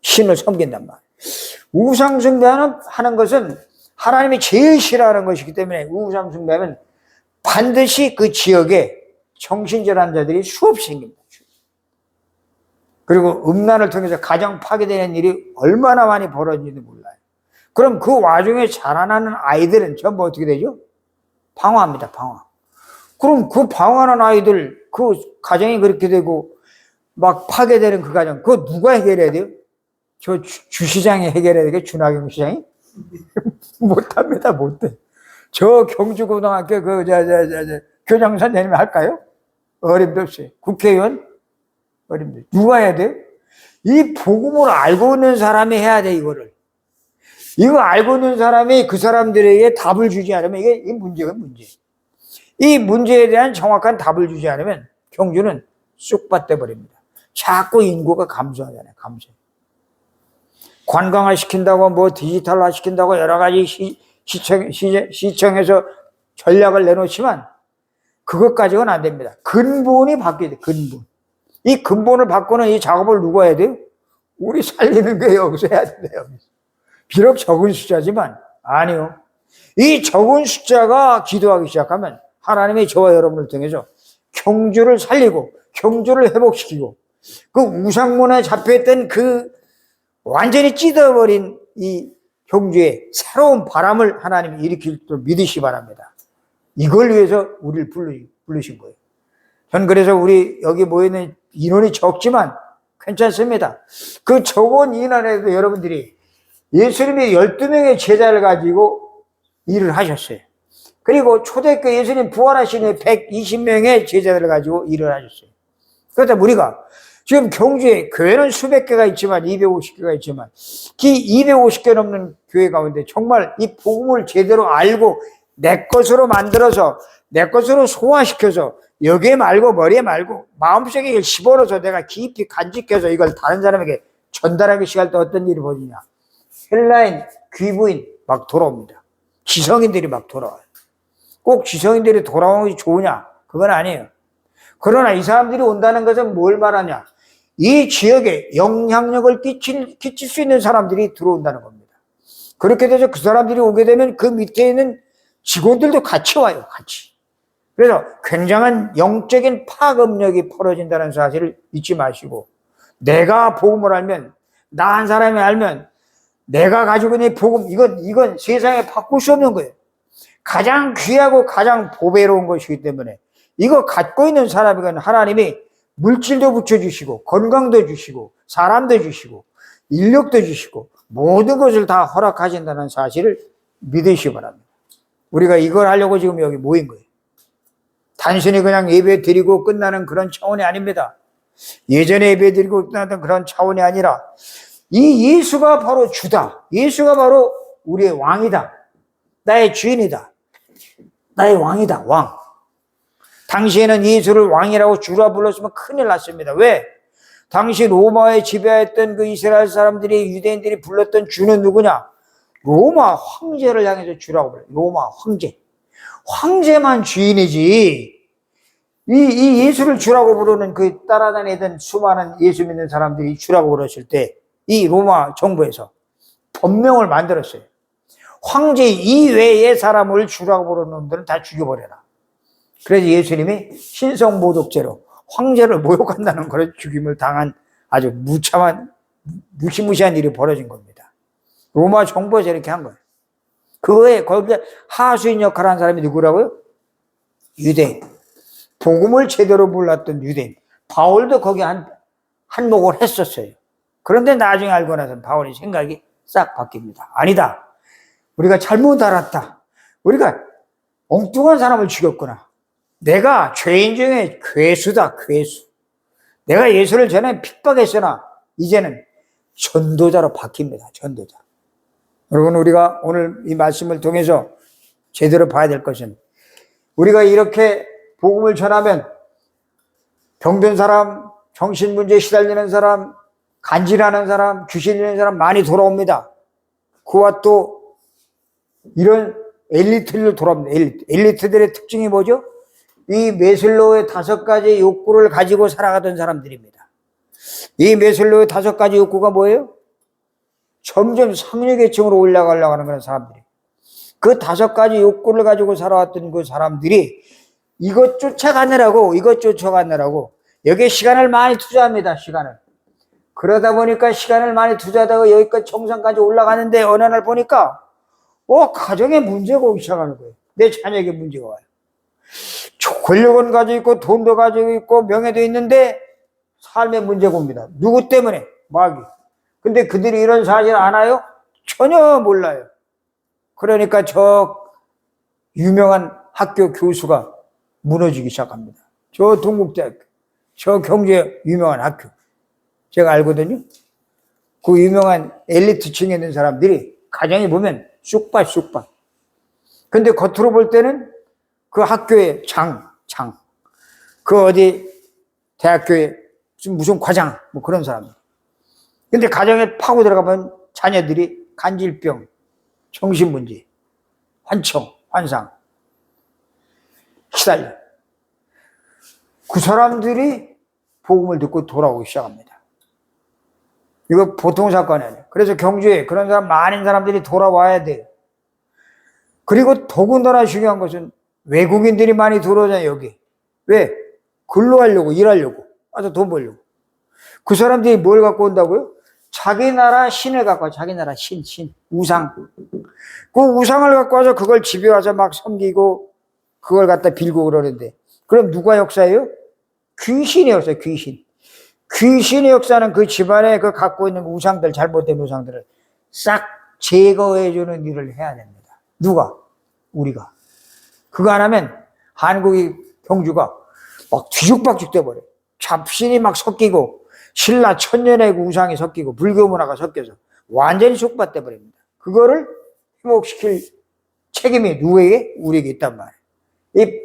신을 섬긴단 말이에요. 우상숭배하는 것은 하나님이 제일 싫어하는 것이기 때문에 우상숭배하면 반드시 그 지역에 정신질환 자들이 수없이 생깁니다. 그리고 음란을 통해서 가정 파괴되는 일이 얼마나 많이 벌어지는지 몰라요. 그럼 그 와중에 자라나는 아이들은 전부 어떻게 되죠? 방황합니다. 방황. 그럼 그 방황하는 아이들, 그 가정이 그렇게 되고 막 파괴되는 그 가정, 그거 누가 해결해야 돼요? 저 주시장이 해결해야 되겠 준하경 시장이? 못합니다. 못해. 저 경주고등학교 교장 선생님이 할까요? 어림도 없어요. 국회의원? 어림도 없어요. 누가 해야 돼요? 이 복음을 알고 있는 사람이 해야 돼. 이거를. 이거 알고 있는 사람이 그 사람들에게 답을 주지 않으면 이게 문제가 문제. 이 문제에 대한 정확한 답을 주지 않으면 경주는 쑥밭돼 버립니다. 자꾸 인구가 감소하잖아요. 감소. 관광화 시킨다고 뭐 디지털화 시킨다고 여러 가지 시청에서 전략을 내놓지만 그것 가지고는 안 됩니다. 근본이 바뀌어야 돼, 근본. 이 근본을 바꾸는 이 작업을 누가 해야 돼요? 우리 살리는 게 여기서 해야 돼요. 비록 적은 숫자지만, 아니요. 이 적은 숫자가 기도하기 시작하면 하나님이 저와 여러분을 통해서 경주를 살리고 경주를 회복시키고 그 우상문화에 잡혀있던 그 완전히 찢어버린 이 경주에 새로운 바람을 하나님이 일으킬 줄 믿으시기 바랍니다. 이걸 위해서 우리를 부르신 거예요. 전 그래서 우리 여기 모여있는 인원이 적지만 괜찮습니다. 그 적은 인원에도 여러분들이 예수님이 12명의 제자를 가지고 일을 하셨어요. 그리고 초대교회 예수님 부활하신 후에 120명의 제자들을 가지고 일을 하셨어요. 그렇다면 우리가 지금 경주에 교회는 수백 개가 있지만 250개가 있지만 그 250개 넘는 교회 가운데 정말 이 복음을 제대로 알고 내 것으로 만들어서 내 것으로 소화시켜서 여기에 말고 머리에 말고 마음속에 이걸 집어넣어서 내가 깊이 간직해서 이걸 다른 사람에게 전달하기 시작할 때 어떤 일이 벌어지냐. 헬라인, 귀부인 막 돌아옵니다. 지성인들이 막 돌아와요. 꼭 지성인들이 돌아오는 것이 좋으냐? 그건 아니에요. 그러나 이 사람들이 온다는 것은 뭘 말하냐? 이 지역에 영향력을 끼칠 수 있는 사람들이 들어온다는 겁니다. 그렇게 돼서 그 사람들이 오게 되면 그 밑에 있는 직원들도 같이 와요, 같이. 그래서 굉장한 영적인 파급력이 벌어진다는 사실을 잊지 마시고, 내가 복음을 알면, 나 한 사람이 알면, 내가 가지고 있는 복음, 이건 세상에 바꿀 수 없는 거예요. 가장 귀하고 가장 보배로운 것이기 때문에, 이거 갖고 있는 사람에게는 하나님이 물질도 붙여주시고, 건강도 주시고, 사람도 주시고, 인력도 주시고, 모든 것을 다 허락하신다는 사실을 믿으시기 바랍니다. 우리가 이걸 하려고 지금 여기 모인 거예요. 단순히 그냥 예배 드리고 끝나는 그런 차원이 아닙니다. 예전에 예배 드리고 끝나던 그런 차원이 아니라 이 예수가 바로 주다. 예수가 바로 우리의 왕이다. 나의 주인이다. 나의 왕이다. 왕. 당시에는 예수를 왕이라고 주라 불렀으면 큰일 났습니다. 왜? 당시 로마에 지배했던 그 이스라엘 사람들이, 유대인들이 불렀던 주는 누구냐? 로마 황제를 향해서 주라고 불러요. 로마 황제. 황제만 주인이지. 이 예수를 주라고 부르는 그 따라다니던 수많은 예수 믿는 사람들이 주라고 부르실 때 이 로마 정부에서 법명을 만들었어요. 황제 이외의 사람을 주라고 부르는 놈들은 다 죽여버려라. 그래서 예수님이 신성모독죄로 황제를 모욕한다는 그런 죽임을 당한 아주 무시무시한 일이 벌어진 겁니다. 로마 정부에서 이렇게 한 거예요. 그거에 거기서 하수인 역할을 한 사람이 누구라고요? 유대인. 복음을 제대로 몰랐던 유대인. 바울도 거기 한몫을 했었어요. 그런데 나중에 알고 나서 바울의 생각이 싹 바뀝니다. 아니다. 우리가 잘못 알았다. 우리가 엉뚱한 사람을 죽였구나. 내가 죄인 중에 괴수다, 괴수. 내가 예수를 전에 핍박했으나 이제는 전도자로 바뀝니다. 전도자. 여러분, 우리가 오늘 이 말씀을 통해서 제대로 봐야 될 것은 우리가 이렇게 복음을 전하면 병든 사람, 정신문제에 시달리는 사람, 간질하는 사람, 귀신 들리는 사람 많이 돌아옵니다. 그와 또 이런 엘리트들로 돌아옵니다. 엘리트들의 특징이 뭐죠? 이 메슬로우의 5가지 욕구를 가지고 살아가던 사람들입니다. 이 메슬로우의 5가지 욕구가 뭐예요? 점점 상류계층으로 올라가려고 하는 그런 사람들이. 그 5가지 욕구를 가지고 살아왔던 그 사람들이 이것 쫓아가느라고 여기에 시간을 많이 투자합니다. 시간을. 그러다 보니까 시간을 많이 투자하다가 여기까지 정상까지 올라가는데 어느 날 보니까 가정에 문제가 오기 시작하는 거예요. 내 자녀에게 문제가 와요. 권력은 가지고 있고 돈도 가지고 있고 명예도 있는데 삶에 문제가 옵니다. 누구 때문에? 마귀. 근데 그들이 이런 사실 아나요? 전혀 몰라요. 그러니까 저 유명한 학교 교수가 무너지기 시작합니다. 저 동국대학교, 저 경제 유명한 학교. 제가 알거든요. 그 유명한 엘리트층에 있는 사람들이 가정에 보면 쑥밭. 근데 겉으로 볼 때는 그 학교의 그 어디 대학교의 무슨 과장, 뭐 그런 사람들. 근데 가정에 파고 들어가면 자녀들이 간질병, 정신문제. 환상 시달려. 그 사람들이 복음을 듣고 돌아오기 시작합니다. 이거 보통 사건이 아니에요. 그래서 경주에 그런 사람, 많은 사람들이 돌아와야 돼요. 그리고 더군다나 중요한 것은 외국인들이 많이 들어오잖아요, 여기. 왜? 근로하려고, 일하려고. 와서 돈 벌려고. 그 사람들이 뭘 갖고 온다고요? 자기 나라 신을 갖고 와. 자기 나라 신, 우상. 그 우상을 갖고 와서 그걸 집에 와서 막 섬기고 그걸 갖다 빌고 그러는데, 그럼 누가 역사예요? 귀신이 역사예요, 귀신. 귀신의 역사는 그 집안에 그 갖고 있는 우상들, 잘못된 우상들을 싹 제거해주는 일을 해야 됩니다. 누가? 우리가. 그거 안 하면 한국이, 경주가 막 뒤죽박죽 돼버려요. 잡신이 막 섞이고 신라 천년의 우상이 섞이고 불교 문화가 섞여서 완전히 족밭돼 버립니다. 그거를 회복시킬 책임이 누구에게? 우리에게 있단 말이에요.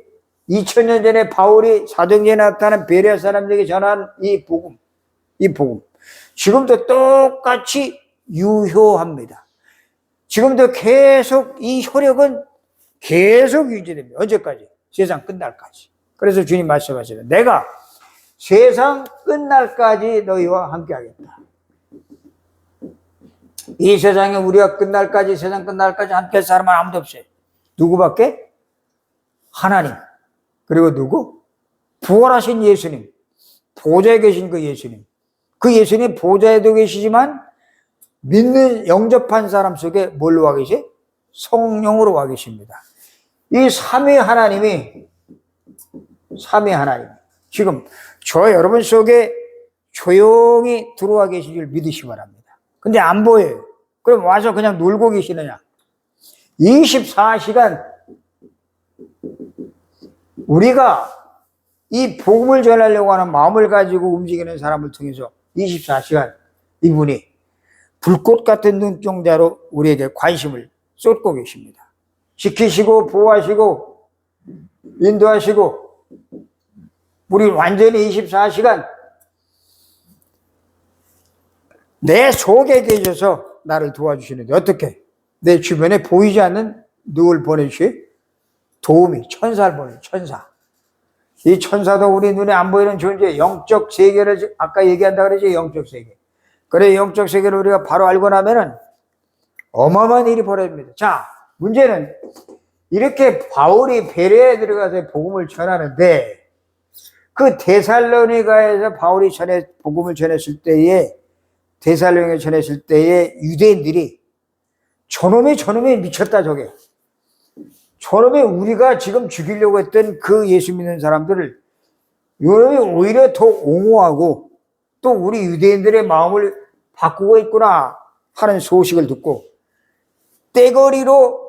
2000년 전에 바울이 사도행전에 나타난 베레아 사람들에게 전한 이 복음, 지금도 똑같이 유효합니다. 지금도 계속 이 효력은 계속 유지됩니다. 언제까지? 세상 끝날까지. 그래서 주님 말씀하시죠. 내가 세상 끝날까지 너희와 함께 하겠다. 이 세상에 우리가 끝날까지, 세상 끝날까지 함께 할 사람은 아무도 없어요. 누구밖에? 하나님. 그리고 누구? 부활하신 예수님. 보좌에 계신 그 예수님. 그 예수님 보좌에도 계시지만 믿는 영접한 사람 속에 뭘로 와 계세요? 성령으로 와 계십니다. 이 삼위 하나님 지금 저 여러분 속에 조용히 들어와 계신 줄 믿으시기 바랍니다. 근데 안 보여요. 그럼 와서 그냥 놀고 계시느냐? 24시간 우리가 이 복음을 전하려고 하는 마음을 가지고 움직이는 사람을 통해서 24시간 이분이 불꽃 같은 눈동자로 우리에게 관심을 쏟고 계십니다. 지키시고 보호하시고 인도하시고 우리 완전히 24시간 내 속에 계셔서 나를 도와주시는데 어떻게? 내 주변에 보이지 않는 누굴 보내주시오? 도움이 천사를 보내요. 천사. 이 천사도 우리 눈에 안 보이는 존재, 영적 세계를 아까 얘기한다 그러죠. 영적 세계. 그래 영적 세계를 우리가 바로 알고 나면은 어마어마한 일이 벌어집니다. 자, 문제는 이렇게 바울이 베레아에 들어가서 복음을 전하는데 그 데살로니가에서 바울이 복음을 전했을 때에 데살로니가에 전했을 때에 유대인들이 저놈이 미쳤다 저게. 저놈이 우리가 지금 죽이려고 했던 그 예수 믿는 사람들을 이놈이 오히려 더 옹호하고 또 우리 유대인들의 마음을 바꾸고 있구나 하는 소식을 듣고 떼거리로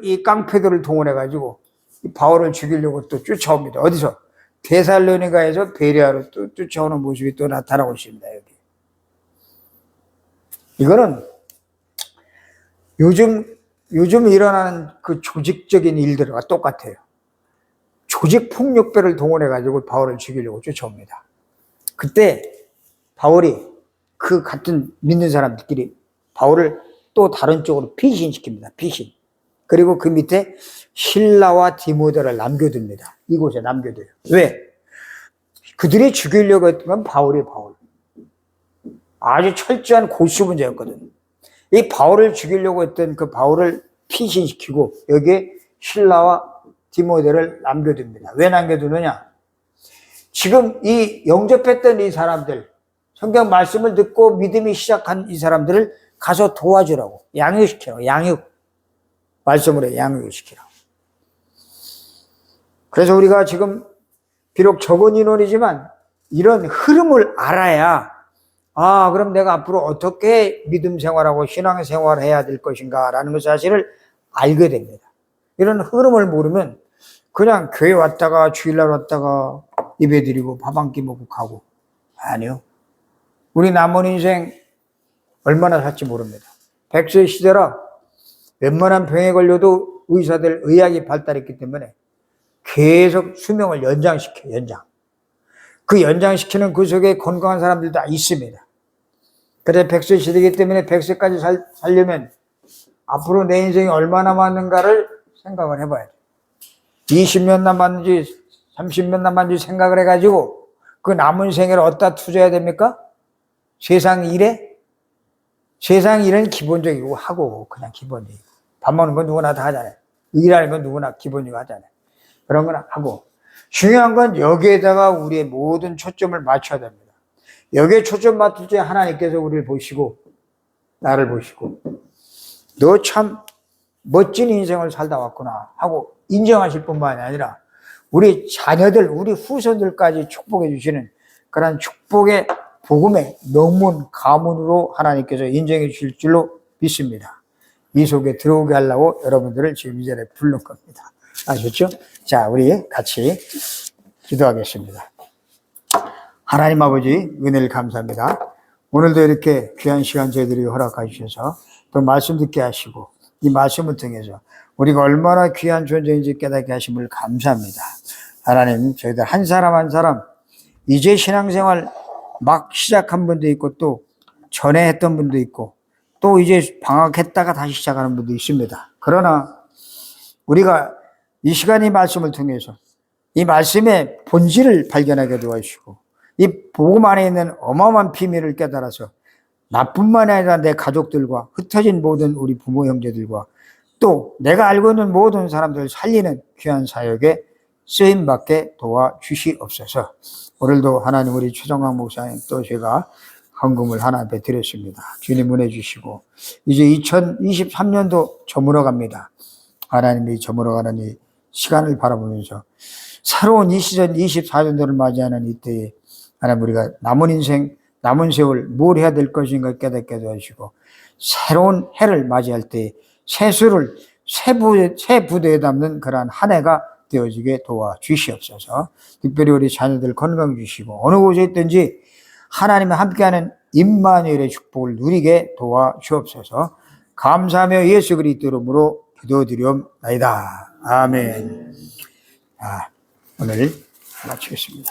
이 깡패들을 동원해가지고 바울을 죽이려고 또 쫓아옵니다. 어디서? 데살로니가에서 베레아로 또 쫓아오는 모습이 또 나타나고 있습니다. 여기. 이거는 요즘 일어나는 그 조직적인 일들과 똑같아요. 조직 폭력배를 동원해가지고 바울을 죽이려고 쫓아옵니다. 그때 바울이 그 같은 믿는 사람들끼리 바울을 또 다른 쪽으로 피신시킵니다. 피신. 그리고 그 밑에 실라와 디모데를 남겨둡니다. 이곳에 남겨둬요. 왜? 그들이 죽이려고 했던 건 바울. 아주 철저한 고수분자였거든. 이 바울을 죽이려고 했던 그 바울을 피신시키고 여기에 실라와 디모데를 남겨둡니다. 왜 남겨두느냐? 지금 이 영접했던 이 사람들, 성경 말씀을 듣고 믿음이 시작한 이 사람들을 가서 도와주라고, 양육시키라고, 말씀으로 양육을 시키라고. 그래서 우리가 지금 비록 적은 인원이지만 이런 흐름을 알아야 그럼 내가 앞으로 어떻게 믿음 생활하고 신앙 생활을 해야 될 것인가 라는 그 사실을 알게 됩니다. 이런 흐름을 모르면 그냥 교회 왔다가 주일날 왔다가 예배드리고 밥 한 끼 먹고 가고 아니요. 우리 남은 인생 얼마나 살지 모릅니다. 백세 시대라 웬만한 병에 걸려도 의학이 발달했기 때문에 계속 수명을 연장시켜요. 그 연장시키는 그 속에 건강한 사람들도 있습니다. 그래서 백세 시대이기 때문에 백세까지 살려면 앞으로 내 인생이 얼마나 남았는가를 생각을 해봐야 돼. 20년 남았는지 30년 남았는지 생각을 해가지고 그 남은 생애를 어디다 투자해야 됩니까? 세상 일에? 세상 일은 기본적이고 하고 그냥 기본적이고 밥 먹는 건 누구나 다 하잖아요. 일하는 건 누구나 기본적으로 하잖아요. 그런 건 하고 중요한 건 여기에다가 우리의 모든 초점을 맞춰야 됩니다. 여기에 초점 맞출 때 하나님께서 우리를 보시고 나를 보시고 너 참 멋진 인생을 살다 왔구나 하고 인정하실 뿐만이 아니라 우리 자녀들, 우리 후손들까지 축복해 주시는 그런 축복의 복음의 명문, 가문으로 하나님께서 인정해 주실 줄로 믿습니다. 이 속에 들어오게 하려고 여러분들을 지금 이 자리에 부른 겁니다. 아셨죠? 자, 우리 같이 기도하겠습니다. 하나님 아버지 은혜를 감사합니다. 오늘도 이렇게 귀한 시간 저희들이 허락해 주셔서 또 말씀 듣게 하시고 이 말씀을 통해서 우리가 얼마나 귀한 존재인지 깨닫게 하심을 감사합니다. 하나님, 저희들 한 사람 한 사람 이제 신앙생활 막 시작한 분도 있고 또 전에 했던 분도 있고 또 이제 방학했다가 다시 시작하는 분도 있습니다. 그러나 우리가 이 시간 이 말씀을 통해서 이 말씀의 본질을 발견하게 도와주시고 이 복음 안에 있는 어마어마한 비밀을 깨달아서 나뿐만 아니라 내 가족들과 흩어진 모든 우리 부모 형제들과 또 내가 알고 있는 모든 사람들을 살리는 귀한 사역에 쓰임받게 도와주시옵소서. 오늘도 하나님 우리 최정강 목사님 또 제가 헌금을 하나님 앞에 드렸습니다. 주님 은혜 주시고 이제 2023년도 저물어 갑니다. 하나님이 저물어 가는 이 시간을 바라보면서 새로운 이 시즌 24년도를 맞이하는 이때에 하나님 우리가 남은 인생 남은 세월 뭘 해야 될 것인가 깨닫게 도와주시고 새로운 해를 맞이할 때 새수를 새 부대에 담는 그러한 한 해가 되어지게 도와주시옵소서. 특별히 우리 자녀들 건강 주시고 어느 곳에 있든지 하나님과 함께하는 임마누엘의 축복을 누리게 도와주옵소서. 감사하며 예수 그리스도 이름으로 기도드리옵나이다. 아멘. 오늘 마치겠습니다.